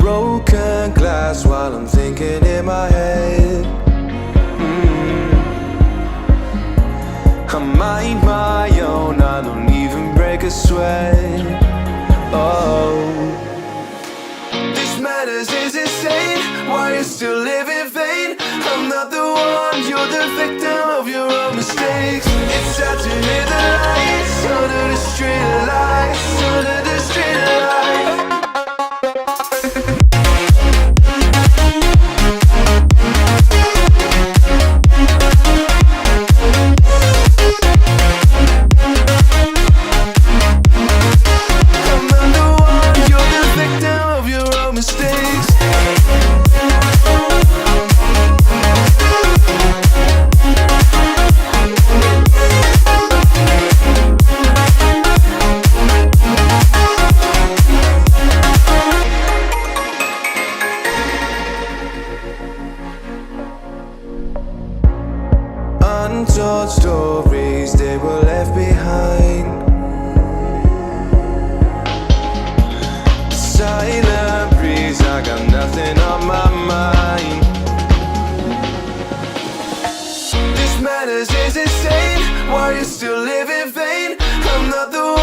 broken glass while I'm thinking in my head. I mind my own, I don't even break a sweat. Oh, this madness is insane. Why you still live in vain? I'm not the one, you're the victim of your own mistakes. It's sad to hear the lights under the street lights, under the street lights. Untold stories, they were left behind. Silent breeze, I got nothing on my mind. This madness is insane. Why you still live in vain? I'm not the one.